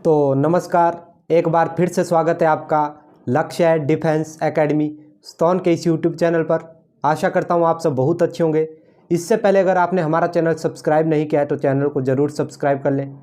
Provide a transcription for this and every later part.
तो नमस्कार, एक बार फिर से स्वागत है आपका लक्ष्य है डिफेंस एकेडमी स्तौन के इस यूट्यूब चैनल पर। आशा करता हूँ आप सब बहुत अच्छे होंगे। इससे पहले अगर आपने हमारा चैनल सब्सक्राइब नहीं किया है तो चैनल को ज़रूर सब्सक्राइब कर लें,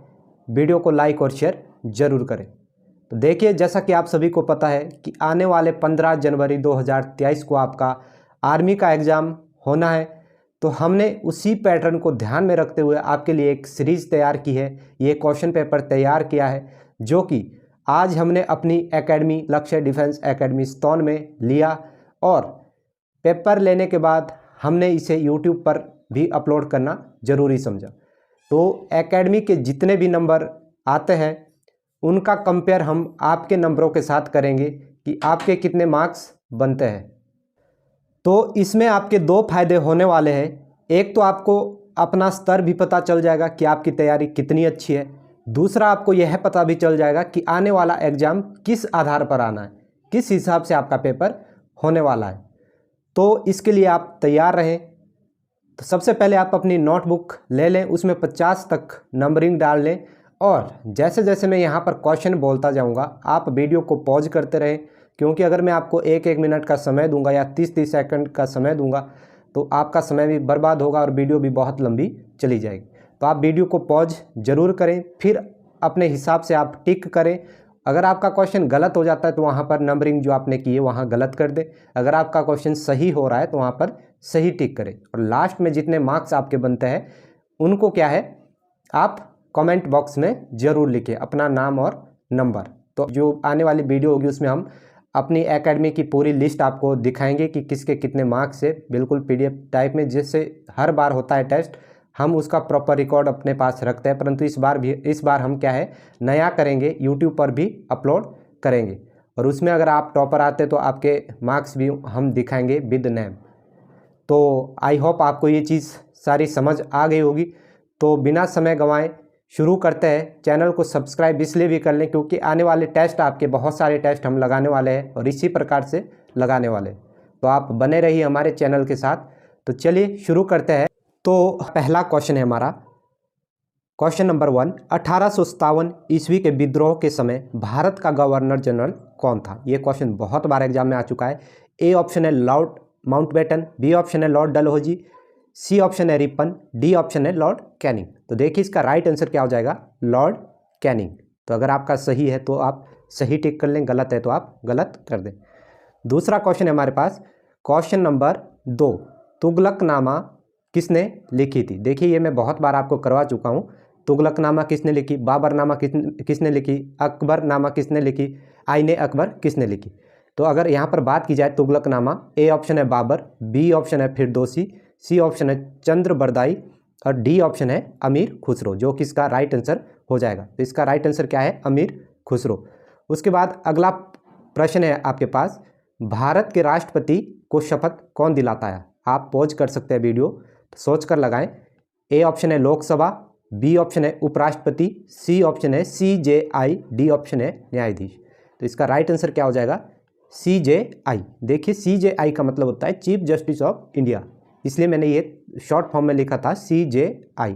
वीडियो को लाइक और शेयर ज़रूर करें। तो देखिए, जैसा कि आप सभी को पता है कि आने वाले 15 जनवरी 2023 को आपका आर्मी का एग्ज़ाम होना है। तो हमने उसी पैटर्न को ध्यान में रखते हुए आपके लिए एक सीरीज़ तैयार की है, ये क्वेश्चन पेपर तैयार किया है, जो कि आज हमने अपनी एकेडमी लक्ष्य डिफेंस एकेडमी स्तौन में लिया और पेपर लेने के बाद हमने इसे यूट्यूब पर भी अपलोड करना ज़रूरी समझा। तो एकेडमी के जितने भी नंबर आते हैं उनका कंपेयर हम आपके नंबरों के साथ करेंगे कि आपके कितने मार्क्स बनते हैं। तो इसमें आपके दो फायदे होने वाले हैं। एक तो आपको अपना स्तर भी पता चल जाएगा कि आपकी तैयारी कितनी अच्छी है। दूसरा, आपको यह पता भी चल जाएगा कि आने वाला एग्ज़ाम किस आधार पर आना है, किस हिसाब से आपका पेपर होने वाला है। तो इसके लिए आप तैयार रहें। तो सबसे पहले आप अपनी नोटबुक ले लें, उसमें 50 तक नंबरिंग डाल लें और जैसे जैसे मैं यहाँ पर क्वेश्चन बोलता जाऊँगा आप वीडियो को पॉज करते रहें, क्योंकि अगर मैं आपको एक एक मिनट का समय दूंगा या 30-30 सेकंड का समय दूंगा तो आपका समय भी बर्बाद होगा और वीडियो भी बहुत लंबी चली जाएगी। तो आप वीडियो को पॉज ज़रूर करें, फिर अपने हिसाब से आप टिक करें। अगर आपका क्वेश्चन गलत हो जाता है तो वहाँ पर नंबरिंग जो आपने की है वहाँ गलत कर दें। अगर आपका क्वेश्चन सही हो रहा है तो वहाँ पर सही टिक करें और लास्ट में जितने मार्क्स आपके बनते हैं उनको क्या है आप कमेंट बॉक्स में ज़रूर लिखें अपना नाम और नंबर। तो जो आने वाली वीडियो होगी उसमें हम अपनी एकेडमी की पूरी लिस्ट आपको दिखाएंगे कि किसके कितने मार्क्स है, बिल्कुल पीडीएफ टाइप में। जिससे हर बार होता है टेस्ट, हम उसका प्रॉपर रिकॉर्ड अपने पास रखते हैं, परंतु इस बार हम क्या है नया करेंगे, यूट्यूब पर भी अपलोड करेंगे और उसमें अगर आप टॉपर आते तो आपके मार्क्स भी हम दिखाएंगे विद नेम। तो आई होप आपको ये चीज़ सारी समझ आ गई होगी। तो बिना समय गंवाए शुरू करते हैं। चैनल को सब्सक्राइब इसलिए भी कर लें क्योंकि आने वाले टेस्ट आपके बहुत सारे टेस्ट हम लगाने वाले हैं और इसी प्रकार से लगाने वाले हैं। तो आप बने रहिए हमारे चैनल के साथ। तो चलिए शुरू करते हैं। तो पहला क्वेश्चन है हमारा, क्वेश्चन नंबर 1, 1857 ईस्वी के विद्रोह के समय भारत का गवर्नर जनरल कौन था? ये क्वेश्चन बहुत बार एग्जाम में आ चुका है। ए ऑप्शन है लॉर्ड माउंटबेटन, बी ऑप्शन है लॉर्ड डलहौजी, सी ऑप्शन है रिपन, डी ऑप्शन है लॉर्ड कैनिंग। तो देखिए इसका राइट आंसर क्या हो जाएगा, लॉर्ड कैनिंग। तो अगर आपका सही है तो आप सही टिक कर लें, गलत है तो आप गलत कर दें। दूसरा क्वेश्चन है हमारे पास, क्वेश्चन नंबर 2, तुगलकनामा किसने लिखी थी? देखिए ये मैं बहुत बार आपको करवा चुका हूँ। तुगलकनामा किसने लिखी, बाबरनामा किसने लिखी, अकबरनामा किसने लिखी, आईने अकबर किसने लिखी? तो अगर यहाँ पर बात की जाए तुगलकनामा, ए ऑप्शन है बाबर, बी ऑप्शन है फिरदौसी, सी ऑप्शन है चंद्रबरदाई और डी ऑप्शन है अमीर खुसरो, जो कि इसका राइट आंसर हो जाएगा। तो इसका राइट आंसर क्या है, अमीर खुसरो। उसके बाद अगला प्रश्न है आपके पास, भारत के राष्ट्रपति को शपथ कौन दिलाता है? आप पॉज कर सकते हैं वीडियो, तो सोच कर लगाएं। ए ऑप्शन है लोकसभा, बी ऑप्शन है उपराष्ट्रपति, सी ऑप्शन है CJI, डी ऑप्शन है न्यायाधीश। तो इसका राइट आंसर क्या हो जाएगा, CJI। देखिए CJI का मतलब होता है चीफ जस्टिस ऑफ इंडिया, इसलिए मैंने ये शॉर्ट फॉर्म में लिखा था CJI।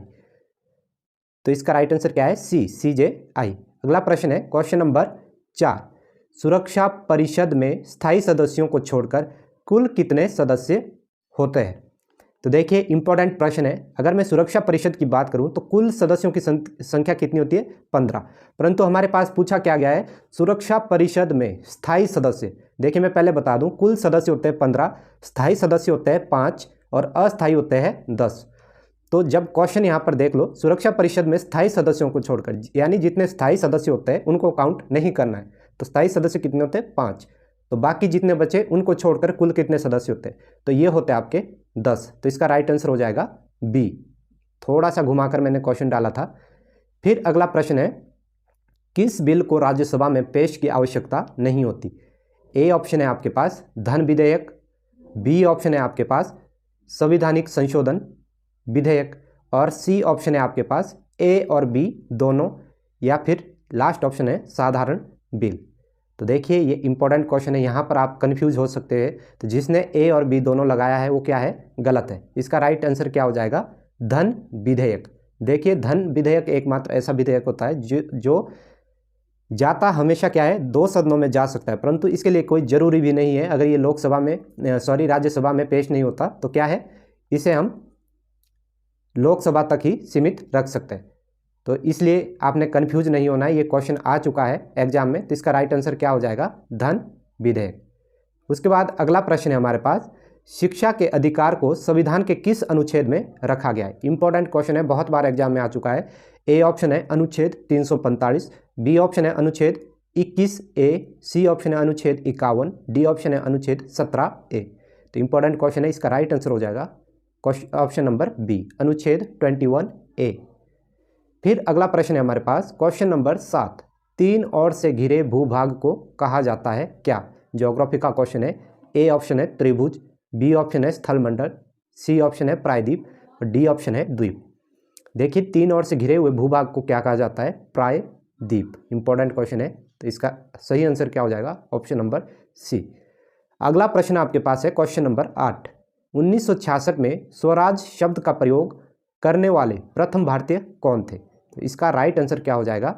तो इसका राइट आंसर क्या है, CJI। अगला प्रश्न है क्वेश्चन नंबर 4, सुरक्षा परिषद में स्थायी सदस्यों को छोड़कर कुल कितने सदस्य होते हैं? तो देखिए इंपॉर्टेंट प्रश्न है। अगर मैं सुरक्षा परिषद की बात करूं तो कुल सदस्यों की संख्या कितनी होती है, 15। परंतु हमारे पास पूछा क्या गया है, सुरक्षा परिषद में स्थायी सदस्य। देखिए मैं पहले बता दूं, कुल सदस्य होते हैं 15, स्थायी सदस्य होते हैं 5 और अस्थायी होते हैं 10। तो जब क्वेश्चन यहाँ पर देख लो, सुरक्षा परिषद में स्थायी सदस्यों को छोड़कर, यानी जितने स्थायी सदस्य होते हैं उनको काउंट नहीं करना है। तो स्थायी सदस्य कितने होते हैं, 5। तो बाकी जितने बचे उनको छोड़कर कुल कितने सदस्य होते हैं, तो ये होते हैं आपके 10। तो इसका राइट आंसर हो जाएगा बी। थोड़ा सा घुमाकर मैंने क्वेश्चन डाला था। फिर अगला प्रश्न है, किस बिल को राज्यसभा में पेश की आवश्यकता नहीं होती? ए ऑप्शन है आपके पास धन विधेयक, बी ऑप्शन है आपके पास संवैधानिक संशोधन विधेयक और सी ऑप्शन है आपके पास ए और बी दोनों, या फिर लास्ट ऑप्शन है साधारण बिल। तो देखिए ये इंपॉर्टेंट क्वेश्चन है, यहाँ पर आप कंफ्यूज हो सकते हैं। तो जिसने ए और बी दोनों लगाया है वो क्या है, गलत है। इसका राइट आंसर क्या हो जाएगा, धन विधेयक। देखिए धन विधेयक एकमात्र ऐसा विधेयक होता है जो जाता हमेशा क्या है, 2 सदनों में जा सकता है, परंतु इसके लिए कोई ज़रूरी भी नहीं है। अगर ये लोकसभा में राज्यसभा में पेश नहीं होता तो क्या है, इसे हम लोकसभा तक ही सीमित रख सकते हैं। तो इसलिए आपने कन्फ्यूज नहीं होना है, ये क्वेश्चन आ चुका है एग्जाम में। तो इसका राइट आंसर क्या हो जाएगा, धन विधेयक। उसके बाद अगला प्रश्न है हमारे पास, शिक्षा के अधिकार को संविधान के किस अनुच्छेद में रखा गया है। इंपॉर्टेंट क्वेश्चन है, बहुत बार एग्जाम में आ चुका है। ए ऑप्शन है अनुच्छेद 345, बी ऑप्शन है अनुच्छेद 21A, सी ऑप्शन है अनुच्छेद 51, डी ऑप्शन है अनुच्छेद 17A। तो इंपॉर्टेंट क्वेश्चन है, इसका राइट आंसर हो जाएगा ऑप्शन नंबर बी, अनुच्छेद 21A। फिर अगला प्रश्न है हमारे पास, क्वेश्चन नंबर 7, 3 ओर से घिरे भूभाग को कहा जाता है क्या। ज्योग्राफी का क्वेश्चन है। ए ऑप्शन है त्रिभुज, बी ऑप्शन है स्थलमंडल, सी ऑप्शन है प्रायद्वीप और डी ऑप्शन है द्वीप। देखिए 3 ओर से घिरे हुए भूभाग को क्या कहा जाता है, प्रायद्वीप। इंपॉर्टेंट क्वेश्चन है, तो इसका सही आंसर क्या हो जाएगा, ऑप्शन नंबर सी। अगला प्रश्न आपके पास है क्वेश्चन नंबर 8, 1966 में स्वराज शब्द का प्रयोग करने वाले प्रथम भारतीय कौन थे। तो इसका राइट आंसर क्या हो जाएगा,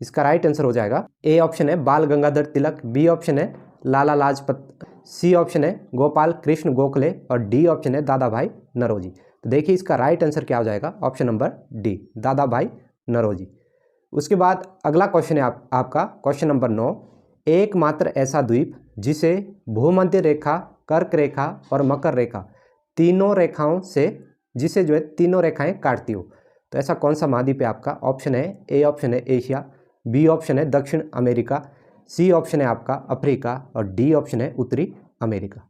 इसका राइट आंसर हो जाएगा ए ऑप्शन है बाल गंगाधर तिलक, बी ऑप्शन है लाला लाजपत, सी ऑप्शन है गोपाल कृष्ण गोखले और डी ऑप्शन है दादा भाई नौरोजी। तो देखिए इसका राइट आंसर क्या हो जाएगा, ऑप्शन नंबर डी, दादा भाई नौरोजी। उसके बाद अगला क्वेश्चन है आपका क्वेश्चन नंबर 9, एकमात्र ऐसा द्वीप जिसे भूमध्य रेखा, कर्क रेखा और मकर रेखा तीनों रेखाओं से, जिसे जो है तीनों रेखाएं काटती हो, तो ऐसा कौन सा महाद्वीप है आपका। ऑप्शन है ए ऑप्शन है एशिया, बी ऑप्शन है दक्षिण अमेरिका, सी ऑप्शन है आपका अफ्रीका और डी ऑप्शन है उत्तरी अमेरिका।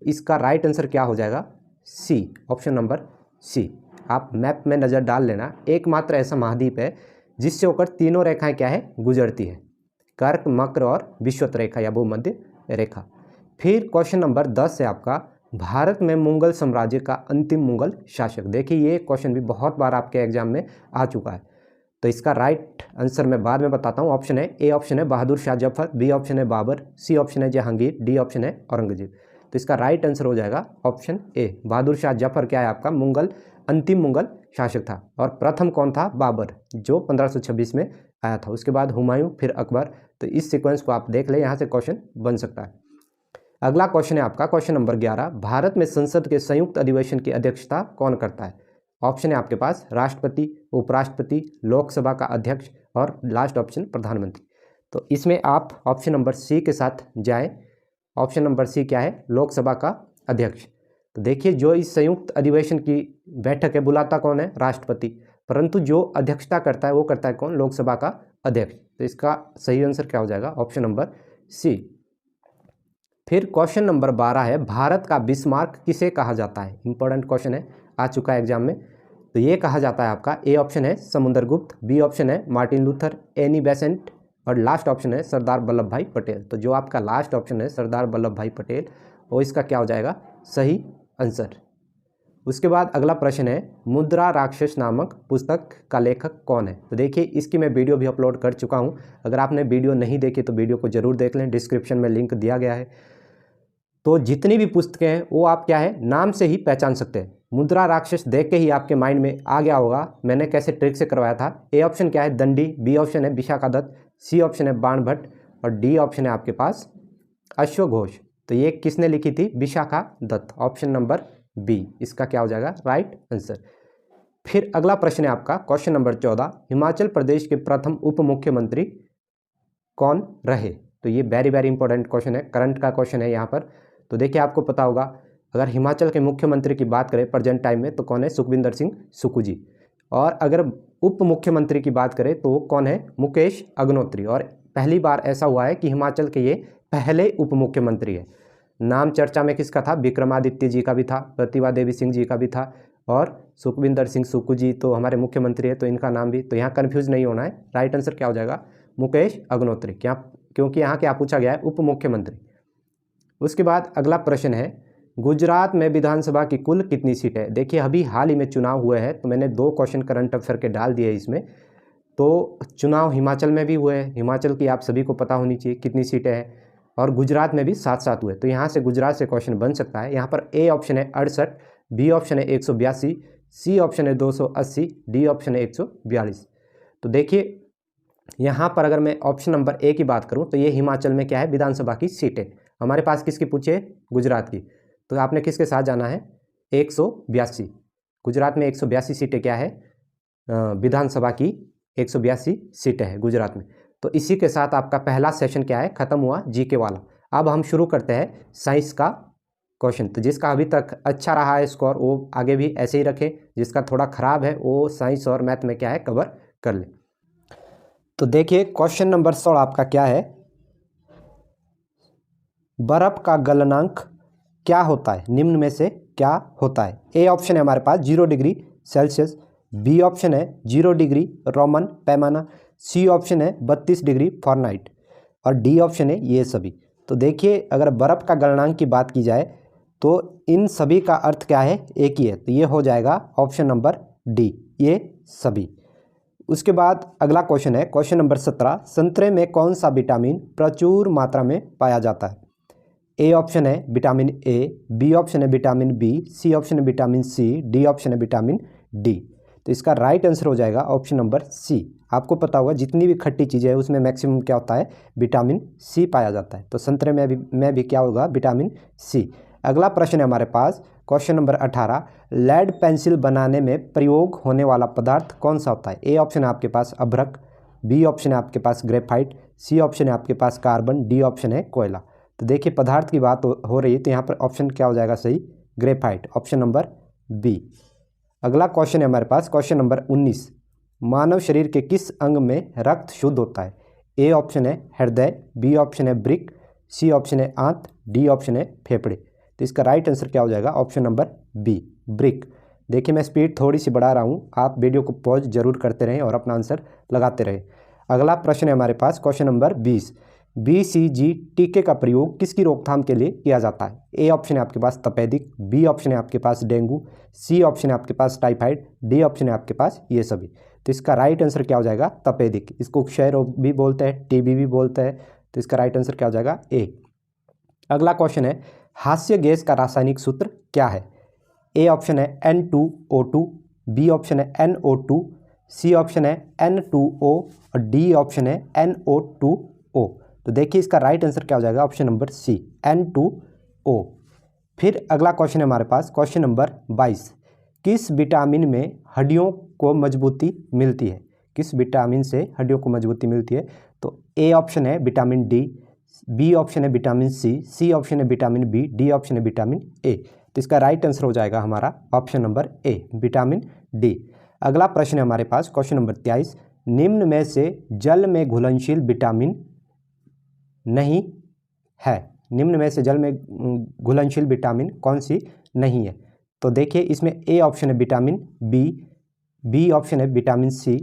इसका राइट आंसर क्या हो जाएगा, सी, ऑप्शन नंबर सी। आप मैप में नज़र डाल लेना, एकमात्र ऐसा महाद्वीप है जिससे होकर तीनों रेखाएं क्या है, गुजरती है, कर्क, मकर और विषुवत रेखा या भूमध्य रेखा। फिर क्वेश्चन नंबर 10 है आपका, भारत में मुगल साम्राज्य का अंतिम मुगल शासक। देखिए ये क्वेश्चन भी बहुत बार आपके एग्जाम में आ चुका है, तो इसका राइट आंसर मैं बाद में बताता हूँ। ऑप्शन है ए ऑप्शन है बहादुर शाह जफर, बी ऑप्शन है बाबर, सी ऑप्शन है जहांगीर, डी ऑप्शन है औरंगजेब। तो इसका राइट आंसर हो जाएगा ऑप्शन ए, बहादुर शाह जफर क्या है आपका, मुगल अंतिम मुगल शासक था। और प्रथम कौन था, बाबर, जो 1526 में आया था। उसके बाद हुमायूं, फिर अकबर। तो इस सीक्वेंस को आप देख लें, यहाँ से क्वेश्चन बन सकता है। अगला क्वेश्चन है आपका क्वेश्चन नंबर 11, भारत में संसद के संयुक्त अधिवेशन की अध्यक्षता कौन करता है। ऑप्शन है आपके पास राष्ट्रपति, उपराष्ट्रपति, लोकसभा का अध्यक्ष और लास्ट ऑप्शन प्रधानमंत्री। तो इसमें आप ऑप्शन नंबर सी के साथ जाएं। ऑप्शन नंबर सी क्या है, लोकसभा का अध्यक्ष। तो देखिए जो इस संयुक्त अधिवेशन की बैठक है बुलाता कौन है, राष्ट्रपति, परंतु जो अध्यक्षता करता है वो करता है कौन, लोकसभा का अध्यक्ष। तो इसका सही आंसर क्या हो जाएगा, ऑप्शन नंबर सी। फिर क्वेश्चन नंबर 12 है, भारत का बिस्मार्क किसे कहा जाता है। इंपॉर्टेंट क्वेश्चन है, आ चुका है एग्जाम में। तो ये कहा जाता है आपका, ए ऑप्शन है समुद्रगुप्त, बी ऑप्शन है मार्टिन लूथर, एनी बेसेंट और लास्ट ऑप्शन है सरदार वल्लभ भाई पटेल। तो जो आपका लास्ट ऑप्शन है सरदार वल्लभ भाई पटेल, वो इसका क्या हो जाएगा, सही आंसर। उसके बाद अगला प्रश्न है, मुद्रा राक्षस नामक पुस्तक का लेखक कौन है। तो देखिए इसकी मैं वीडियो भी अपलोड कर चुका हूँ, अगर आपने वीडियो नहीं देखी तो वीडियो को जरूर देख लें, डिस्क्रिप्शन में लिंक दिया गया है। तो जितनी भी पुस्तकें हैं वो आप क्या है, नाम से ही पहचान सकते हैं। मुद्रा राक्षस देख के ही आपके माइंड में आ गया होगा मैंने कैसे ट्रिक से करवाया था। ए ऑप्शन क्या है, दंडी, बी ऑप्शन है विशाखादत्त, सी ऑप्शन है बाणभट्ट और डी ऑप्शन है आपके पास अश्वघोष। तो ये किसने लिखी थी, विशाखादत्त, ऑप्शन नंबर बी, इसका क्या हो जाएगा, राइट आंसर। फिर अगला प्रश्न है आपका क्वेश्चन नंबर 14, हिमाचल प्रदेश के प्रथम उप मुख्यमंत्री कौन रहे। तो ये वेरी वेरी इंपॉर्टेंट क्वेश्चन है, करंट का क्वेश्चन है यहाँ पर। तो देखिए आपको पता होगा, अगर हिमाचल के मुख्यमंत्री की बात करें प्रेजेंट टाइम में तो कौन है, सुखविंदर सिंह सुक्खू जी। और अगर उप मुख्यमंत्री की बात करें तो कौन है, मुकेश अग्निहोत्री। और पहली बार ऐसा हुआ है कि हिमाचल के ये पहले उप मुख्यमंत्री है। नाम चर्चा में किसका था, विक्रमादित्य जी का भी था, प्रतिभा देवी सिंह जी का भी था और सुखविंदर सिंह सुक्खू जी तो हमारे मुख्यमंत्री है, तो इनका नाम भी। तो यहाँ कन्फ्यूज नहीं होना है, राइट आंसर क्या हो जाएगा, मुकेश अग्निहोत्री, क्या, क्योंकि यहाँ क्या पूछा गया है, उप मुख्यमंत्री। उसके बाद अगला प्रश्न है, गुजरात में विधानसभा की कुल कितनी सीटें है। देखिए अभी हाल ही में चुनाव हुए हैं, तो मैंने 2 क्वेश्चन करंट अफेयर के डाल दिए इसमें। तो चुनाव हिमाचल में भी हुए हैं, हिमाचल की आप सभी को पता होनी चाहिए कितनी सीटें हैं, और गुजरात में भी 7-7 हुए। तो यहाँ से गुजरात से क्वेश्चन बन सकता है। यहाँ पर ए ऑप्शन है 68, बी ऑप्शन है 182, सी ऑप्शन है 280, डी ऑप्शन है 142। तो देखिए यहाँ पर अगर मैं ऑप्शन नंबर ए की बात करूँ तो ये हिमाचल में क्या है, विधानसभा की सीटें। हमारे पास किसकी पूछे, गुजरात की। तो आपने किसके साथ जाना है, 182। गुजरात में 182 सीटें क्या है, विधानसभा की 182 सीटें हैं गुजरात में। तो इसी के साथ आपका पहला सेशन क्या है, खत्म हुआ जीके वाला। अब हम शुरू करते हैं साइंस का क्वेश्चन। तो जिसका अभी तक अच्छा रहा है स्कोर वो आगे भी ऐसे ही रखे, जिसका थोड़ा खराब है वो साइंस और मैथ में क्या है, कवर कर ले। तो देखिए क्वेश्चन नंबर 16 आपका क्या है, बर्फ का गलनांक क्या होता है, निम्न में से क्या होता है। ए ऑप्शन है हमारे पास 0 डिग्री सेल्सियस, बी ऑप्शन है 0 डिग्री रोमन पैमाना, सी ऑप्शन है 32 डिग्री फ़ारेनहाइट और डी ऑप्शन है ये सभी। तो देखिए अगर बर्फ़ का गलनांक की बात की जाए तो इन सभी का अर्थ क्या है, एक ही है। तो ये हो जाएगा ऑप्शन नंबर डी, ये सभी। उसके बाद अगला क्वेश्चन है क्वेश्चन नंबर 17, संतरे में कौन सा विटामिन प्रचुर मात्रा में पाया जाता है। ए ऑप्शन है विटामिन ए, बी ऑप्शन है विटामिन बी, सी ऑप्शन है विटामिन सी, डी ऑप्शन है विटामिन डी। तो इसका राइट आंसर हो जाएगा ऑप्शन नंबर सी। आपको पता होगा जितनी भी खट्टी चीज़ें हैं उसमें मैक्सिमम क्या होता है, विटामिन सी पाया जाता है। तो संतरे में भी क्या होगा, विटामिन सी। अगला प्रश्न है हमारे पास क्वेश्चन नंबर 18, लेड पेंसिल बनाने में प्रयोग होने वाला पदार्थ कौन सा होता है। ए ऑप्शन है आपके पास अभ्रक, बी ऑप्शन है आपके पास ग्रेफाइट, सी ऑप्शन है आपके पास कार्बन, डी ऑप्शन है कोयला। तो देखिए पदार्थ की बात हो रही है तो यहाँ पर ऑप्शन क्या हो जाएगा सही, ग्रेफाइट, ऑप्शन नंबर बी। अगला क्वेश्चन है हमारे पास क्वेश्चन नंबर 19, मानव शरीर के किस अंग में रक्त शुद्ध होता है। ए ऑप्शन है हृदय, बी ऑप्शन है वृक्क, सी ऑप्शन है आंत, डी ऑप्शन है फेफड़े। तो इसका राइट आंसर क्या हो जाएगा, ऑप्शन नंबर बी, वृक्क। देखिए मैं स्पीड थोड़ी सी बढ़ा रहा हूँ, आप वीडियो को पॉज जरूर करते रहें और अपना आंसर लगाते रहें। अगला प्रश्न है हमारे पास क्वेश्चन नंबर 20, BCG टीके का प्रयोग किसकी रोकथाम के लिए किया जाता है। ए ऑप्शन है आपके पास तपेदिक, बी ऑप्शन है आपके पास डेंगू, सी ऑप्शन है आपके पास टाइफाइड, डी ऑप्शन है आपके पास ये सभी। तो इसका राइट आंसर क्या हो जाएगा, तपेदिक। इसको क्षय रोग भी बोलते हैं, टीबी भी बोलते हैं। तो इसका राइट आंसर क्या हो जाएगा, ए। अगला क्वेश्चन है, हास्य गैस का रासायनिक सूत्र क्या है। ए ऑप्शन है N2O2, बी ऑप्शन है NO2, सी ऑप्शन है N2O और डी ऑप्शन है NO2O। तो देखिए इसका राइट आंसर क्या हो जाएगा, ऑप्शन नंबर सी, N2O। फिर अगला क्वेश्चन है हमारे पास क्वेश्चन नंबर 22, किस विटामिन में हड्डियों को मजबूती मिलती है। किस विटामिन से हड्डियों को मजबूती मिलती है। तो ए ऑप्शन है विटामिन डी, बी ऑप्शन है विटामिन सी, सी ऑप्शन है विटामिन बी, डी ऑप्शन है विटामिन ए। तो इसका राइट आंसर हो जाएगा हमारा option number A, vitamin D. अगला प्रश्न है हमारे पास क्वेश्चन नंबर 23, निम्न में से जल में घुलनशील विटामिन नहीं है। निम्न में से जल में घुलनशील विटामिन कौन सी नहीं है। तो देखिए इसमें ए ऑप्शन है विटामिन बी, बी ऑप्शन है विटामिन सी,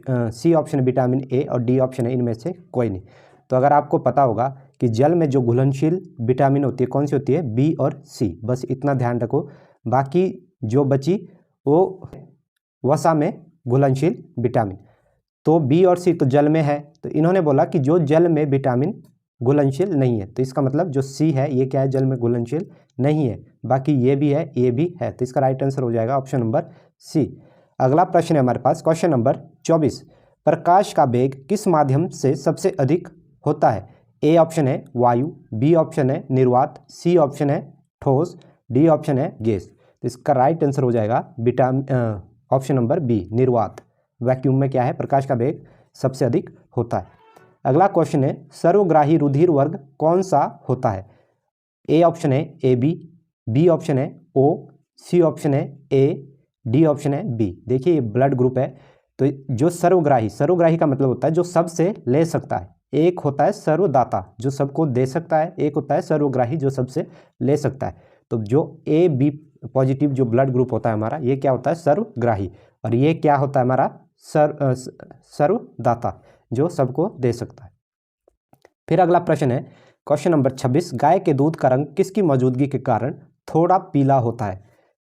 सी ऑप्शन है विटामिन ए और डी ऑप्शन है इनमें से कोई नहीं। तो अगर आपको पता होगा कि जल में जो घुलनशील विटामिन होती है कौन सी होती है, बी और सी, बस इतना ध्यान रखो। बाकी जो बची वो वसा में घुलनशील विटामिन। तो बी और सी तो जल में है, तो इन्होंने बोला कि जो जल में विटामिन घुलनशील नहीं है। तो इसका मतलब जो सी है ये क्या है, जल में घुलनशील नहीं है। बाकी ये भी है, ये भी है। तो इसका राइट आंसर हो जाएगा ऑप्शन नंबर सी। अगला प्रश्न है हमारे पास क्वेश्चन नंबर 24, प्रकाश का वेग किस माध्यम से सबसे अधिक होता है। ए ऑप्शन है वायु, बी ऑप्शन है निर्वात, सी ऑप्शन है ठोस, डी ऑप्शन है गैस। तो इसका राइट आंसर हो जाएगा ऑप्शन नंबर बी, निर्वात। वैक्यूम में क्या है, प्रकाश का वेग सबसे अधिक होता है। अगला क्वेश्चन है, सर्वग्राही रुधिर वर्ग कौन सा होता है। ए ऑप्शन है ए बी, बी ऑप्शन है ओ, सी ऑप्शन है ए, डी ऑप्शन है बी। देखिए ये ब्लड ग्रुप है। तो जो सर्वग्राही का मतलब होता है जो सबसे ले सकता है। एक होता है सर्वदाता जो सबको दे सकता है, एक होता है सर्वग्राही जो सबसे ले सकता है। तो जो ए बी पॉजिटिव जो ब्लड ग्रुप होता है हमारा, ये क्या होता है, सर्वग्राही। और ये क्या होता है हमारा, सर्वदाता जो सबको दे सकता है। फिर अगला प्रश्न है क्वेश्चन नंबर 26, गाय के दूध का रंग किसकी मौजूदगी के कारण थोड़ा पीला होता है।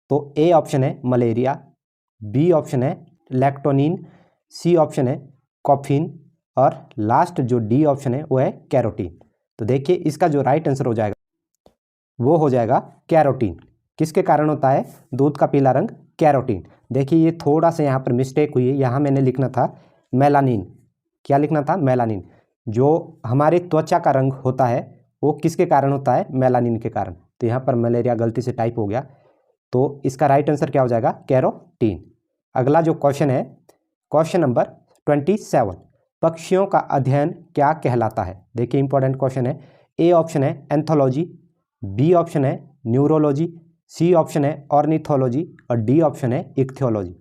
तो ए ऑप्शन है मलेरिया, बी ऑप्शन है लैक्टोनिन, सी ऑप्शन है कॉफीन और लास्ट जो डी ऑप्शन है वो है कैरोटीन। तो देखिए इसका जो राइट आंसर हो जाएगा वो हो जाएगा कैरोटीन। किसके कारण होता है दूध का पीला रंग, कैरोटीन। देखिए ये थोड़ा सा यहाँ पर मिस्टेक हुई है, यहाँ मैंने लिखना था मेलानिन, क्या लिखना था, मेलानिन। जो हमारी त्वचा का रंग होता है वो किसके कारण होता है, मेलानिन के कारण। तो यहाँ पर मलेरिया गलती से टाइप हो गया, तो इसका राइट आंसर क्या हो जाएगा, कैरोटीन। अगला जो क्वेश्चन है, क्वेश्चन नंबर 27, पक्षियों का अध्ययन क्या कहलाता है। देखिए इंपॉर्टेंट क्वेश्चन है। ए ऑप्शन है एंथोलॉजी, बी ऑप्शन है न्यूरोलॉजी, सी ऑप्शन है ऑर्निथोलॉजी और डी ऑप्शन है इक्थियोलॉजी।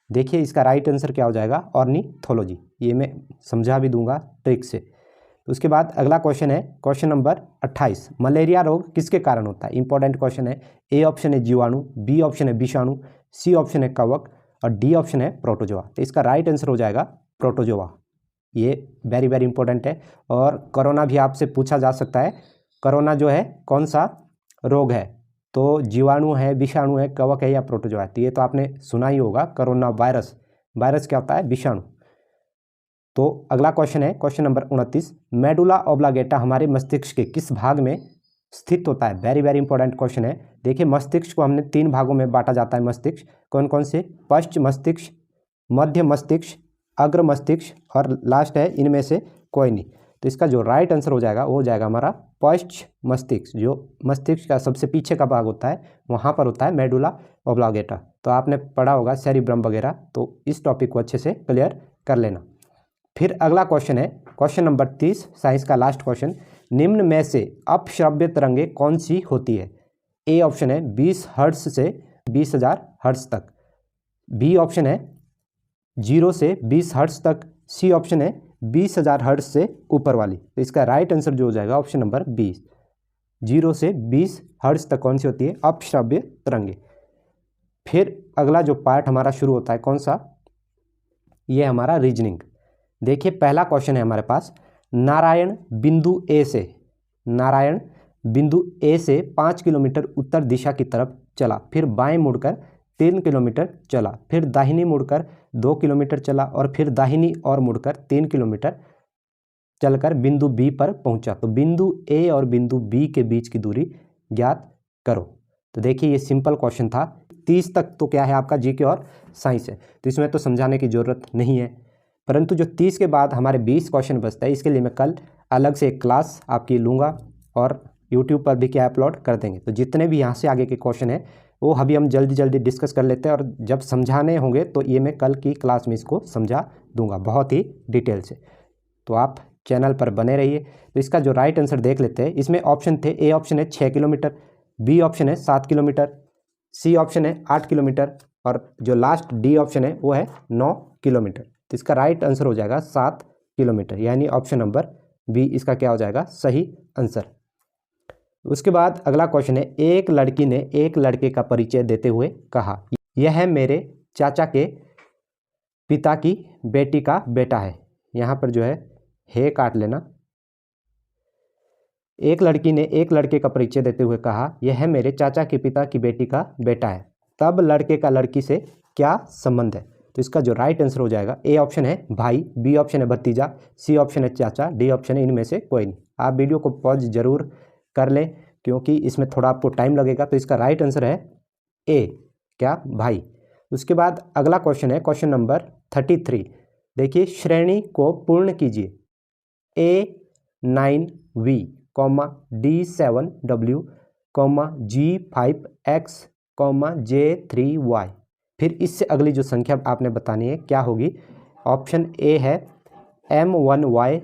देखिए इसका राइट आंसर क्या हो जाएगा, ऑर्निथोलॉजी। ये मैं समझा भी दूंगा ट्रिक से। उसके बाद अगला क्वेश्चन है क्वेश्चन नंबर 28, मलेरिया रोग किसके कारण होता है। इंपॉर्टेंट क्वेश्चन है। ए ऑप्शन है जीवाणु, बी ऑप्शन है विषाणु, सी ऑप्शन है कवक और डी ऑप्शन है प्रोटोजोआ। तो इसका राइट आंसर हो जाएगा प्रोटोजोआ। ये वेरी वेरी इंपॉर्टेंट है। और कोरोना भी आपसे पूछा जा सकता है, कोरोना जो है कौन सा रोग है, तो जीवाणु है, विषाणु है, कवक है या प्रोटोजोआ है। तो ये तो आपने सुना ही होगा, कोरोना वायरस। वायरस क्या होता है, विषाणु। तो अगला क्वेश्चन है क्वेश्चन नंबर 29, मेडुला ऑब्लांगेटा हमारे मस्तिष्क के किस भाग में स्थित होता है। वेरी वेरी इंपॉर्टेंट क्वेश्चन है। देखिए मस्तिष्क को हमने 3 भागों में बांटा जाता है। मस्तिष्क कौन कौन से, पश्च मस्तिष्क, मध्य मस्तिष्क, अग्र मस्तिष्क और लास्ट है इनमें से कोई नहीं। तो इसका जो राइट आंसर हो जाएगा वो हो जाएगा हमारा पश्च मस्तिष्क। जो मस्तिष्क का सबसे पीछे का भाग होता है वहाँ पर होता है मेडुला ऑब्लांगेटा। तो आपने पढ़ा होगा सेरिब्रम वगैरह, तो इस टॉपिक को अच्छे से क्लियर कर लेना। फिर अगला क्वेश्चन है क्वेश्चन नंबर 30, साइंस का लास्ट क्वेश्चन, निम्न में से अपश्रव्य तरंगें कौन सी होती है। ए ऑप्शन है 20 हर्ट्ज से 20,000 हर्ट्ज तक, बी ऑप्शन है 0 से 20 हर्ट्ज तक, सी ऑप्शन है 20,000 हर्ट्ज से ऊपर वाली। तो इसका राइट आंसर जो हो जाएगा ऑप्शन नंबर 20, 0 से 20 हर्ट्ज तक कौन सी होती है, अपश्रव्य तरंगे। फिर अगला जो पार्ट हमारा शुरू होता है कौन सा, ये हमारा रीजनिंग। देखिए पहला क्वेश्चन है हमारे पास, नारायण बिंदु ए से 5 किलोमीटर उत्तर दिशा की तरफ चला, फिर बाएं मुड़कर 3 किलोमीटर चला, फिर दाहिनी मुड़कर 2 किलोमीटर चला और फिर दाहिनी और मुड़कर 3 किलोमीटर चलकर बिंदु बी पर पहुंचा। तो बिंदु ए और बिंदु बी के बीच की दूरी ज्ञात करो। तो देखिए ये सिंपल क्वेश्चन था। 30 तक तो क्या है आपका जीके और साइंस है, तो इसमें तो समझाने की ज़रूरत नहीं है। परंतु जो 30 के बाद हमारे 20 क्वेश्चन बचता है, इसके लिए मैं कल अलग से एक क्लास आपकी लूँगा और यूट्यूब पर भी क्या अपलोड कर देंगे। तो जितने भी यहाँ से आगे के क्वेश्चन है वो अभी हम जल्दी जल्दी डिस्कस कर लेते हैं, और जब समझाने होंगे तो ये मैं कल की क्लास में इसको समझा दूंगा बहुत ही डिटेल से। तो आप चैनल पर बने रहिए। तो इसका जो राइट आंसर देख लेते हैं। इसमें ऑप्शन थे, ए ऑप्शन है 6 किलोमीटर, बी ऑप्शन है 7 किलोमीटर, सी ऑप्शन है 8 किलोमीटर और जो लास्ट डी ऑप्शन है वो है 9 किलोमीटर। तो इसका राइट आंसर हो जाएगा 7 किलोमीटर, यानी ऑप्शन नंबर बी इसका क्या हो जाएगा, सही आंसर। उसके बाद अगला क्वेश्चन है, एक लड़की ने एक लड़के का परिचय देते हुए कहा, यह मेरे चाचा के पिता की बेटी का बेटा है। यहाँ पर जो है काट लेना। एक लड़की ने एक लड़के का परिचय देते हुए कहा, यह मेरे चाचा के पिता की बेटी का बेटा है, तब लड़के का लड़की से क्या संबंध है। तो इसका जो राइट आंसर हो जाएगा, ए ऑप्शन है भाई, बी ऑप्शन है भतीजा, सी ऑप्शन है चाचा, डी ऑप्शन है इनमें से कोई नहीं। आप वीडियो को पॉज जरूर कर लें क्योंकि इसमें थोड़ा आपको टाइम लगेगा। तो इसका राइट आंसर है ए, क्या, भाई। उसके बाद अगला क्वेश्चन है क्वेश्चन नंबर 33। देखिए श्रेणी को पूर्ण कीजिए, A9V, D7W, G5X, J3Y। फिर इससे अगली जो संख्या आपने बतानी है क्या होगी। ऑप्शन ए है M1Y,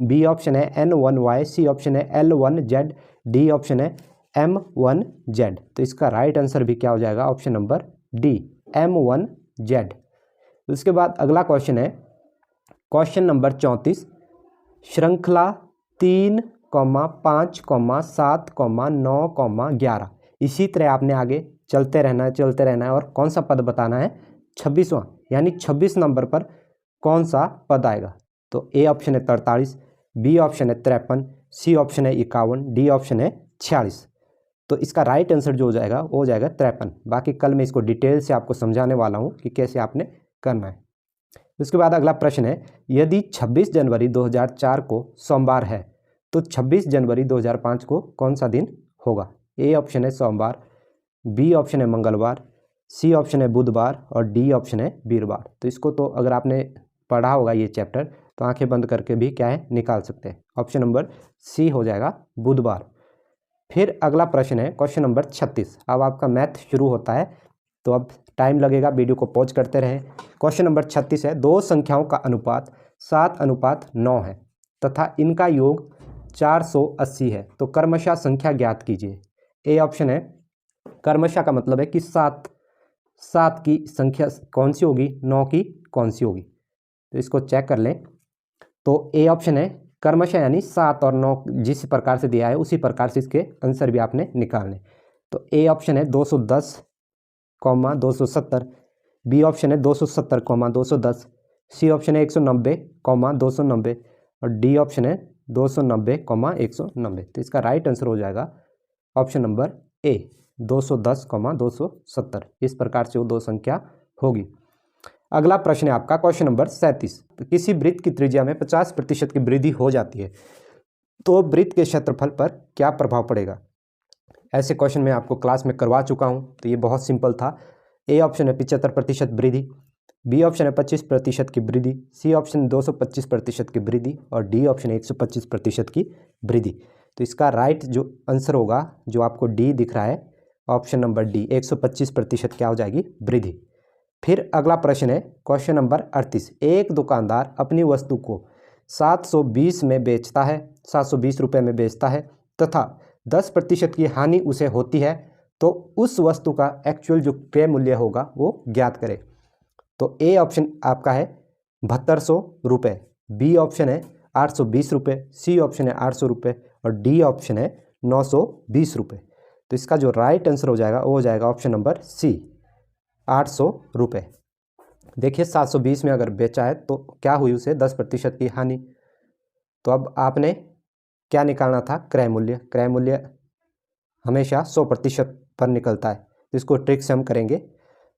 बी ऑप्शन है N1Y, सी ऑप्शन है L1Z, डी ऑप्शन है M1Z। तो इसका राइट आंसर भी क्या हो जाएगा, ऑप्शन नंबर डी, M1Z। उसके बाद अगला क्वेश्चन है क्वेश्चन नंबर 34, श्रृंखला 3, 5, 7, 9, 11। इसी तरह आपने आगे चलते रहना है और कौन सा पद बताना है, 26वां, यानी 26 नंबर पर कौन सा पद आएगा। तो ए ऑप्शन है 43, बी ऑप्शन है 53, सी ऑप्शन है 51, डी ऑप्शन है 46। तो इसका राइट आंसर जो हो जाएगा वो हो जाएगा 53। बाकी कल मैं इसको डिटेल से आपको समझाने वाला हूँ कि कैसे आपने करना है। उसके बाद अगला प्रश्न है, यदि 26 जनवरी 2004 को सोमवार है तो 26 जनवरी 2005 को कौन सा दिन होगा। ए ऑप्शन है सोमवार, बी ऑप्शन है मंगलवार, सी ऑप्शन है बुधवार और डी ऑप्शन है वीरवार। तो इसको तो अगर आपने पढ़ा होगा ये चैप्टर तो आंखें बंद करके भी क्या है निकाल सकते हैं। ऑप्शन नंबर सी हो जाएगा बुधवार। फिर अगला प्रश्न है क्वेश्चन नंबर 36। अब आपका मैथ शुरू होता है, तो अब टाइम लगेगा, वीडियो को पॉज करते रहें। क्वेश्चन नंबर 36 है, दो संख्याओं का अनुपात 7:9 है तथा इनका योग 480 है, तो क्रमशः संख्या ज्ञात कीजिए। ए ऑप्शन है, क्रमशः का मतलब है कि सात की संख्या कौन सी होगी, 9 की कौन सी होगी। तो इसको चेक कर लें। तो ए ऑप्शन है क्रमशः, यानी 7 और 9 जिस प्रकार से दिया है उसी प्रकार से इसके आंसर भी आपने निकालने। तो ए ऑप्शन है 210, 270, बी ऑप्शन है 270, 210, सी ऑप्शन है 190, 290 और डी ऑप्शन है 290, 190। तो इसका राइट आंसर हो जाएगा ऑप्शन नंबर ए 210, 270। इस प्रकार से वो दो संख्या होगी। अगला प्रश्न है आपका क्वेश्चन नंबर 37। तो किसी वृत्त की त्रिज्या में 50% की वृद्धि हो जाती है तो वृत्त के क्षेत्रफल पर क्या प्रभाव पड़ेगा। ऐसे क्वेश्चन मैं आपको क्लास में करवा चुका हूं, तो ये बहुत सिंपल था। ए ऑप्शन है 75% वृद्धि, बी ऑप्शन है 25% की वृद्धि, सी ऑप्शन 225% की वृद्धि और डी ऑप्शन है 125% की वृद्धि। तो इसका राइट जो आंसर होगा, जो आपको डी दिख रहा है, ऑप्शन नंबर डी 125% क्या हो जाएगी, वृद्धि। फिर अगला प्रश्न है क्वेश्चन नंबर 38। एक दुकानदार अपनी वस्तु को 720 में बेचता है, 720 रुपये में बेचता है तथा 10% की हानि उसे होती है, तो उस वस्तु का एक्चुअल जो क्रय मूल्य होगा वो ज्ञात करें। तो ए ऑप्शन आपका है 7200 रुपये, बी ऑप्शन है 820 रुपये, सी ऑप्शन है 800 रुपये और डी ऑप्शन है 920 रुपये। तो इसका जो राइट आंसर हो जाएगा वो हो जाएगा ऑप्शन नंबर सी 800 रुपये। देखिए 720 में अगर बेचा है तो क्या हुई, उसे 10% की हानि। तो अब आपने क्या निकालना था, क्रय मूल्य। क्रय मूल्य हमेशा 100% पर निकलता है, तो इसको ट्रिक से हम करेंगे।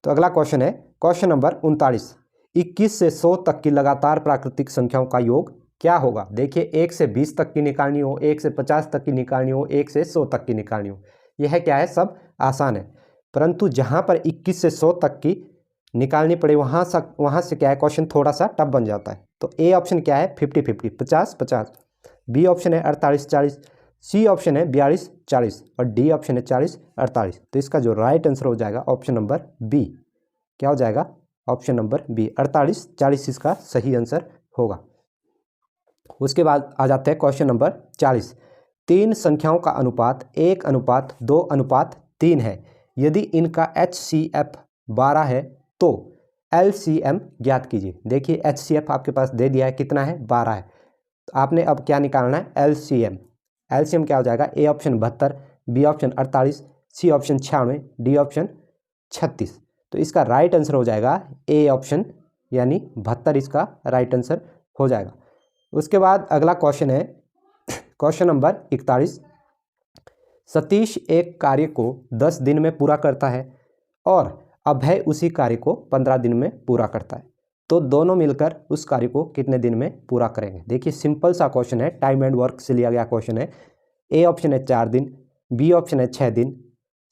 तो अगला क्वेश्चन है क्वेश्चन नंबर 39। 21 से 100 तक की लगातार प्राकृतिक संख्याओं का योग क्या होगा। देखिए 1 से 20 तक की निकालनी हो, 1 से 50 तक की निकालनी हो, 1 से 100 तक की निकालनी हो, यह क्या है, सब आसान है। परंतु जहाँ पर 21 से 100 तक की निकालनी पड़े वहाँ से क्या है, क्वेश्चन थोड़ा सा टफ बन जाता है। तो ए ऑप्शन क्या है 50-50, 50-50, बी ऑप्शन है 48-40, सी ऑप्शन है 42-40 और डी ऑप्शन है 40-48। तो इसका जो राइट आंसर हो जाएगा ऑप्शन नंबर बी, क्या हो जाएगा, ऑप्शन नंबर बी 48-40 इसका सही आंसर होगा। उसके बाद आ जाते हैं क्वेश्चन नंबर 40। तीन संख्याओं का अनुपात 1:2:3 है। यदि इनका HCF 12 है तो LCM ज्ञात कीजिए। देखिए HCF आपके पास दे दिया है, कितना है, 12 है। तो आपने अब क्या निकालना है, LCM। LCM क्या हो जाएगा, A option 72, B option 48, C option 96, D option 36। तो इसका राइट आंसर हो जाएगा ए ऑप्शन, यानी 72 इसका राइट आंसर हो जाएगा। उसके बाद अगला क्वेश्चन है क्वेश्चन नंबर 41। सतीश एक कार्य को 10 दिन में पूरा करता है और अभय उसी कार्य को 15 दिन में पूरा करता है, तो दोनों मिलकर उस कार्य को कितने दिन में पूरा करेंगे। देखिए सिंपल सा क्वेश्चन है, टाइम एंड वर्क से लिया गया क्वेश्चन है। ए ऑप्शन है 4 दिन, बी ऑप्शन है 6 दिन,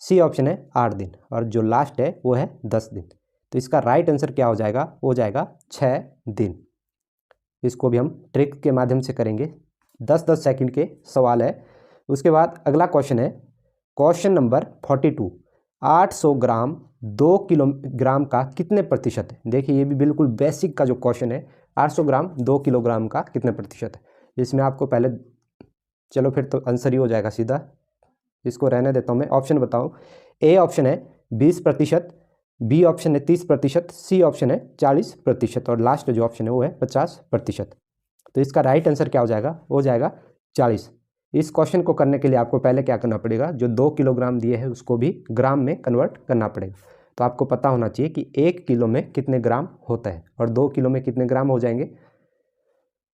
सी ऑप्शन है 8 दिन और जो लास्ट है वो है 10 दिन। तो इसका राइट आंसर क्या हो जाएगा, हो जाएगा 6 दिन। इसको भी हम ट्रिक के माध्यम से करेंगे, 10-10 सेकंड के सवाल है। उसके बाद अगला क्वेश्चन है क्वेश्चन नंबर 42। 800 ग्राम 2 किलोग्राम का कितने प्रतिशत है। देखिए ये भी बिल्कुल बेसिक का जो क्वेश्चन है, 800 ग्राम 2 किलोग्राम का कितने प्रतिशत है। इसमें आपको पहले, चलो फिर तो आंसर ही हो जाएगा सीधा, इसको रहने देता हूँ मैं। ऑप्शन बताऊँ, ए ऑप्शन है 20%, बी ऑप्शन है 30%, सी ऑप्शन है 40% और लास्ट जो ऑप्शन है वो है 50%। तो इसका राइट आंसर क्या हो जाएगा, हो जाएगा 40। इस क्वेश्चन को करने के लिए आपको पहले क्या करना पड़ेगा, जो 2 किलोग्राम दिए हैं उसको भी ग्राम में कन्वर्ट करना पड़ेगा। तो आपको पता होना चाहिए कि 1 किलो में कितने ग्राम होता है और 2 किलो में कितने ग्राम हो जाएंगे।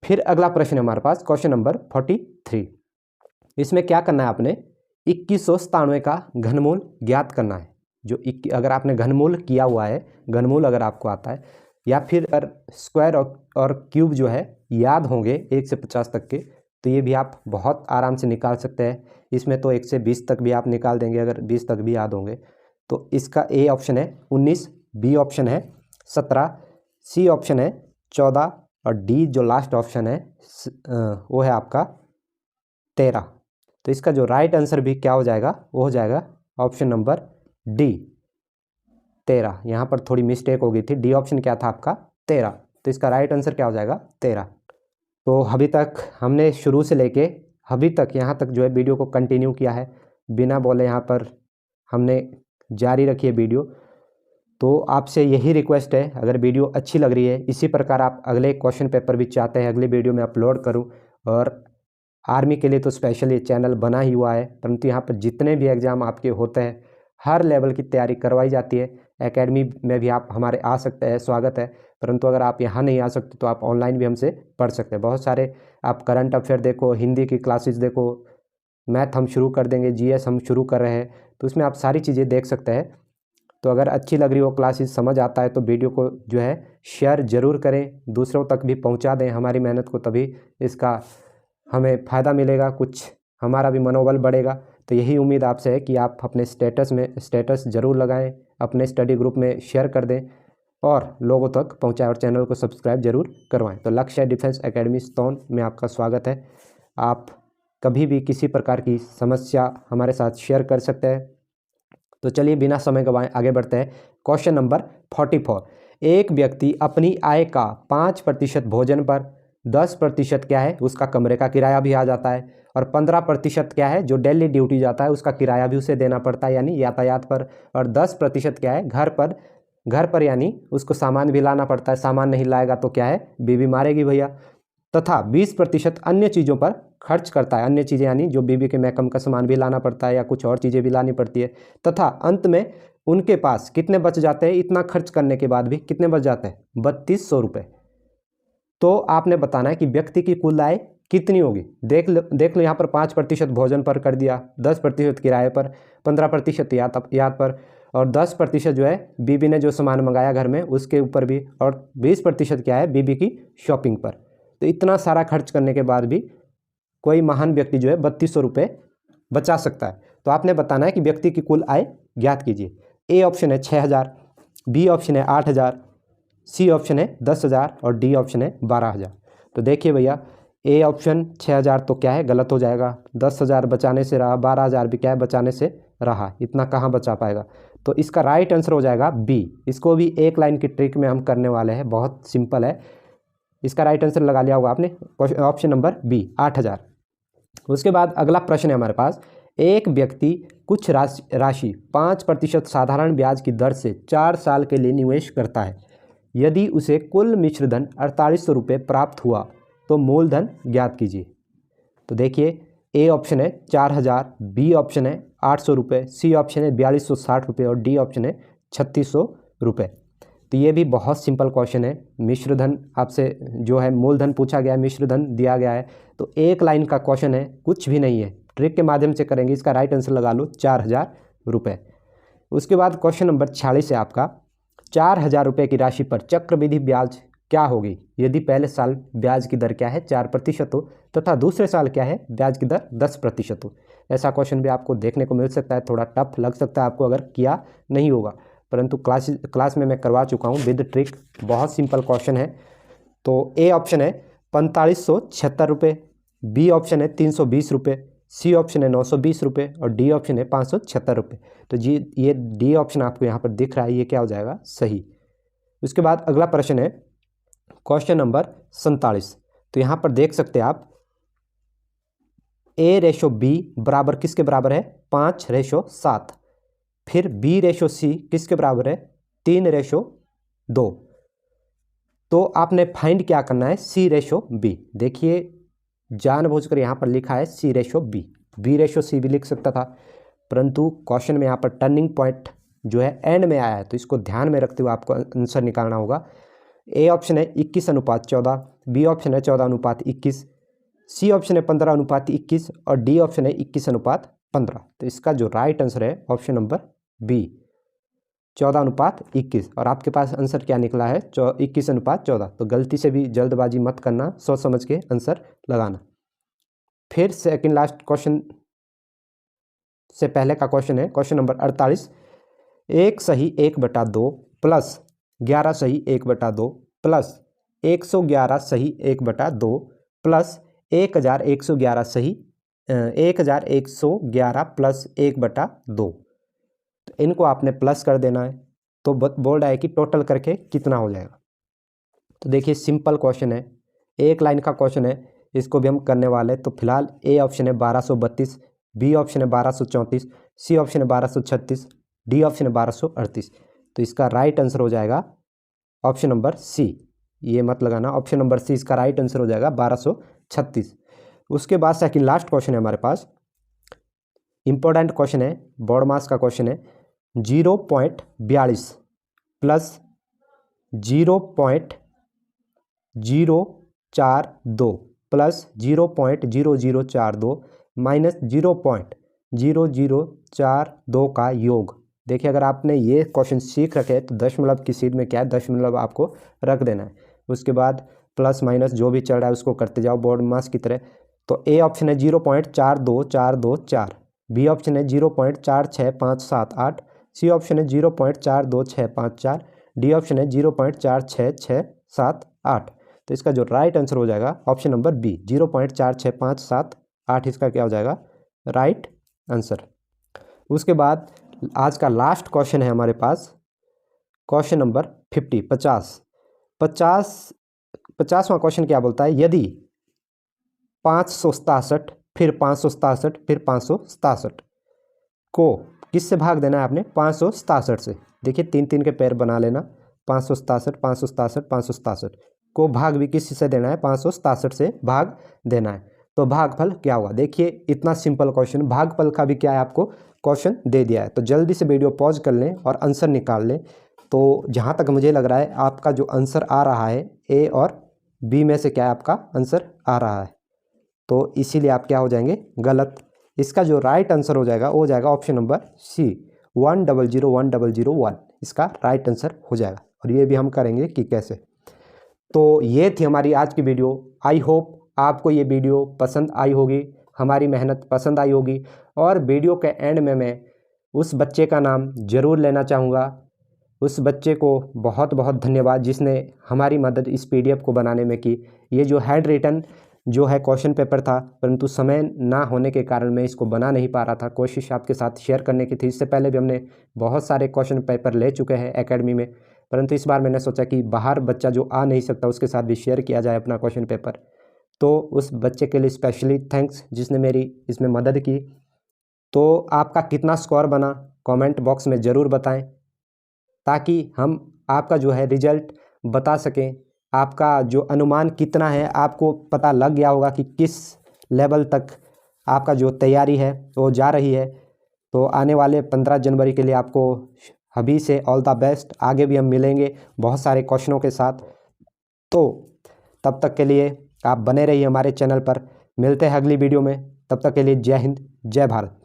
फिर अगला प्रश्न है हमारे पास क्वेश्चन नंबर 43। इसमें क्या करना है, आपने 2197 का घनमूल ज्ञात करना है। जो अगर आपने घनमूल किया हुआ है, घनमूल अगर आपको आता है, या फिर अगर स्क्वायर और क्यूब जो है याद होंगे 1 से 50 तक के, तो ये भी आप बहुत आराम से निकाल सकते हैं। इसमें तो 1 से 20 तक भी आप निकाल देंगे अगर 20 तक भी याद होंगे। तो इसका ए ऑप्शन है 19, बी ऑप्शन है 17, सी ऑप्शन है 14 और डी जो लास्ट ऑप्शन है वो है आपका 13। तो इसका जो राइट आंसर भी क्या हो जाएगा, वो हो जाएगा ऑप्शन नंबर डी 13। यहाँ पर थोड़ी मिस्टेक हो गई थी, डी ऑप्शन क्या था आपका 13, तो इसका राइट आंसर क्या हो जाएगा 13। तो अभी तक हमने शुरू से लेके अभी तक यहाँ तक जो है वीडियो को कंटिन्यू किया है, बिना बोले यहाँ पर हमने जारी रखी है वीडियो। तो आपसे यही रिक्वेस्ट है, अगर वीडियो अच्छी लग रही है, इसी प्रकार आप अगले क्वेश्चन पेपर भी चाहते हैं अगले वीडियो में अपलोड करूं, और आर्मी के लिए तो स्पेशल ये चैनल बना ही हुआ है, परंतु यहाँ पर जितने भी एग्ज़ाम आपके होते हैं हर लेवल की तैयारी करवाई जाती है। एकेडमी में भी आप हमारे आ सकते हैं, स्वागत है। परंतु अगर आप यहाँ नहीं आ सकते तो आप ऑनलाइन भी हमसे पढ़ सकते हैं। बहुत सारे आप करंट अफेयर देखो, हिंदी की क्लासेस देखो, मैथ हम शुरू कर देंगे, जीएस हम शुरू कर रहे हैं, तो उसमें आप सारी चीज़ें देख सकते हैं। तो अगर अच्छी लग रही हो क्लासेस, समझ आता है, तो वीडियो को जो है शेयर ज़रूर करें, दूसरों तक भी पहुंचा दें हमारी मेहनत को, तभी इसका हमें फ़ायदा मिलेगा, कुछ हमारा भी मनोबल बढ़ेगा। तो यही उम्मीद आपसे है कि आप अपने स्टेटस ज़रूर लगाएं, अपने स्टडी ग्रुप में शेयर कर दें और लोगों तक पहुंचाएं, और चैनल को सब्सक्राइब जरूर करवाएं। तो लक्ष्य डिफेंस एकेडमी स्तौन में आपका स्वागत है। आप कभी भी किसी प्रकार की समस्या हमारे साथ शेयर कर सकते हैं। तो चलिए बिना समय गवाए आगे बढ़ते हैं। Question number 44। एक व्यक्ति अपनी आय का 5% भोजन पर, 10% क्या है उसका कमरे का किराया भी आ जाता है, और 15% क्या है जो डेली ड्यूटी जाता है उसका किराया भी उसे देना पड़ता है यानी यातायात पर, और 10% क्या है घर पर यानी उसको सामान भी लाना पड़ता है, सामान नहीं लाएगा तो क्या है बीवी मारेगी भैया, तथा 20% अन्य चीज़ों पर खर्च करता है। अन्य चीज़ें यानी जो बीबी के मेकअप का सामान भी लाना पड़ता है या कुछ और चीज़ें भी लानी पड़ती है, तथा अंत में उनके पास कितने बच जाते हैं, इतना खर्च करने के बाद भी कितने बच जाते हैं 3200 रुपये। तो आपने बताना है कि व्यक्ति की कुल आय कितनी होगी। देख लो यहाँ पर 5% भोजन पर कर दिया, 10% किराए पर, 15% यातायात पर, और 10% जो है बीबी ने जो सामान मंगाया घर में उसके ऊपर भी, और 20% क्या है बीबी की शॉपिंग पर। तो इतना सारा खर्च करने के बाद भी कोई महान व्यक्ति जो है 3200 रुपये बचा सकता है। तो आपने बताना है कि व्यक्ति की कुल आय ज्ञात कीजिए। ए ऑप्शन है 6000, बी ऑप्शन है 8000, सी ऑप्शन है 10000 और डी ऑप्शन है 12000। तो देखिए भैया, ए ऑप्शन 6000 तो क्या है गलत हो जाएगा, 10000 बचाने से रहा, 12000 भी क्या है बचाने से रहा, इतना कहाँ बचा पाएगा। तो इसका राइट आंसर हो जाएगा बी। इसको भी एक लाइन की ट्रिक में हम करने वाले हैं, बहुत सिंपल है। इसका राइट आंसर लगा लिया होगा आपने, ऑप्शन नंबर बी 8000। उसके बाद अगला प्रश्न है हमारे पास। एक व्यक्ति कुछ राशि 5% साधारण ब्याज की दर से 4 साल के लिए निवेश करता है। यदि उसे कुल मिश्रधन 4800 रुपये प्राप्त हुआ तो मूलधन ज्ञात कीजिए। तो देखिए, ए ऑप्शन है 4000, बी ऑप्शन है 800 रुपये, सी ऑप्शन है 4260 रुपये और डी ऑप्शन है 3600 रुपये। तो ये भी बहुत सिंपल क्वेश्चन है। मिश्रधन आपसे जो है मूलधन पूछा गया है, मिश्रधन दिया गया है, तो एक लाइन का क्वेश्चन है, कुछ भी नहीं है, ट्रिक के माध्यम से करेंगे। इसका राइट आंसर लगा लो 4000 रुपये। उसके बाद क्वेश्चन नंबर 46 है आपका। 4000 रुपये की राशि पर चक्रवृद्धि ब्याज क्या होगी यदि पहले साल ब्याज की दर क्या है 4% हो तथा दूसरे साल क्या है ब्याज की दर 10% हो। ऐसा क्वेश्चन भी आपको देखने को मिल सकता है, थोड़ा टफ लग सकता है आपको अगर किया नहीं होगा, परंतु क्लास में मैं करवा चुका हूँ विद ट्रिक, बहुत सिंपल क्वेश्चन है। तो ए ऑप्शन है 4576 रुपये, बी ऑप्शन है 320 रुपये, सी ऑप्शन है 920 रुपये और डी ऑप्शन है 576 रुपये। तो जी ये डी ऑप्शन आपको यहाँ पर दिख रहा है, ये क्या हो जाएगा सही। उसके बाद अगला प्रश्न है क्वेश्चन नंबर 47। तो यहाँ पर देख सकते हैं आप, A/B बराबर किसके बराबर है 5/7, फिर B/C किसके बराबर है 3/2। तो आपने फाइंड क्या करना है C/B। देखिए जानबूझकर यहाँ पर लिखा है C/B, B/C भी लिख सकता था, परंतु क्वेश्चन में यहाँ पर टर्निंग पॉइंट जो है एंड में आया है, तो इसको ध्यान में रखते हुए आपको आंसर निकालना होगा। ए ऑप्शन है 21:14, बी ऑप्शन है 14:21, सी ऑप्शन है 15:21 और डी ऑप्शन है 21:15। तो इसका जो राइट आंसर है ऑप्शन नंबर बी 14:21, और आपके पास आंसर क्या निकला है 21:14। तो गलती से भी जल्दबाजी मत करना, सोच समझ के आंसर लगाना। फिर सेकंड लास्ट क्वेश्चन से पहले का क्वेश्चन है क्वेश्चन नंबर 48। 1 सही 1/2 प्लस 11 सही 1/2 प्लस 1111 सही 1/2 प्लस 1111 सही 1111 प्लस 1/2, तो इनको आपने प्लस कर देना है। तो बोल रहा है कि टोटल करके कितना हो जाएगा। तो देखिए सिंपल क्वेश्चन है, एक लाइन का क्वेश्चन है, इसको भी हम करने वाले हैं। तो फिलहाल ए ऑप्शन है 1232, बी ऑप्शन है 1234, सी ऑप्शन है 1236, डी ऑप्शन है 1238। तो इसका राइट आंसर हो जाएगा ऑप्शन नंबर सी। ये मत लगाना, ऑप्शन नंबर सी इसका राइट आंसर हो जाएगा 1236। उसके बाद सेकंड लास्ट क्वेश्चन है हमारे पास, इंपॉर्टेंट क्वेश्चन है, बोर्ड मास का क्वेश्चन है। 0.42 प्लस 0.042 प्लस 0.0042 माइनस 0.0042 का योग। देखिए अगर आपने ये क्वेश्चन सीख रखे तो दशमलव की सीट में क्या है, दशमलव आपको रख देना है। उसके बाद प्लस माइनस जो भी चल रहा है उसको करते जाओ बोर्ड मास की तरह। तो ए ऑप्शन है 0.42424, बी ऑप्शन है 0.46578, सी ऑप्शन है 0.42654, डी ऑप्शन है 0.46678। तो इसका जो राइट आंसर हो जाएगा ऑप्शन नंबर बी 0.46578, इसका क्या हो जाएगा राइट आंसर। उसके बाद आज का लास्ट क्वेश्चन है हमारे पास, क्वेश्चन नंबर 50वां क्वेश्चन क्या बोलता है, यदि 567 फिर 567 फिर 567 को किससे भाग देना है आपने, 567 से। देखिए 3 के पैर बना लेना, 567 567 567 को भाग भी किस से देना है, 567 से भाग देना है। तो भागफल क्या हुआ, देखिए इतना सिंपल क्वेश्चन, भागफल का भी क्या है आपको क्वेश्चन दे दिया है। तो जल्दी से वीडियो पॉज कर लें और आंसर निकाल लें। तो जहाँ तक मुझे लग रहा है आपका जो आंसर आ रहा है ए और बी में से क्या है आपका आंसर आ रहा है, तो इसीलिए आप क्या हो जाएंगे गलत। इसका जो राइट आंसर हो जाएगा वो हो जाएगा ऑप्शन नंबर सी 100101, इसका राइट आंसर हो जाएगा। और ये भी हम करेंगे कि कैसे। तो ये थी हमारी आज की वीडियो। आई होप आपको ये वीडियो पसंद आई होगी, हमारी मेहनत पसंद आई होगी। और वीडियो के एंड में मैं उस बच्चे का नाम ज़रूर लेना चाहूँगा। उस बच्चे को बहुत बहुत धन्यवाद जिसने हमारी मदद इस PDF को बनाने में की। ये जो हैंड रिटन जो है क्वेश्चन पेपर था, परंतु समय ना होने के कारण मैं इसको बना नहीं पा रहा था। कोशिश आपके साथ शेयर करने की थी। इससे पहले भी हमने बहुत सारे क्वेश्चन पेपर ले चुके हैं एकेडमी में, परंतु इस बार मैंने सोचा कि बाहर बच्चा जो आ नहीं सकता उसके साथ भी शेयर किया जाए अपना क्वेश्चन पेपर। तो उस बच्चे के लिए स्पेशली थैंक्स जिसने मेरी इसमें मदद की। तो आपका कितना स्कोर बना कमेंट बॉक्स में ज़रूर बताएं, ताकि हम आपका जो है रिजल्ट बता सकें। आपका जो अनुमान कितना है आपको पता लग गया होगा कि किस लेवल तक आपका जो तैयारी है वो जा रही है। तो आने वाले 15 जनवरी के लिए आपको अभी से ऑल द बेस्ट। आगे भी हम मिलेंगे बहुत सारे क्वेश्चनों के साथ। तो तब तक के लिए आप बने रहिए हमारे चैनल पर। मिलते हैं अगली वीडियो में, तब तक के लिए जय हिंद जय भारत।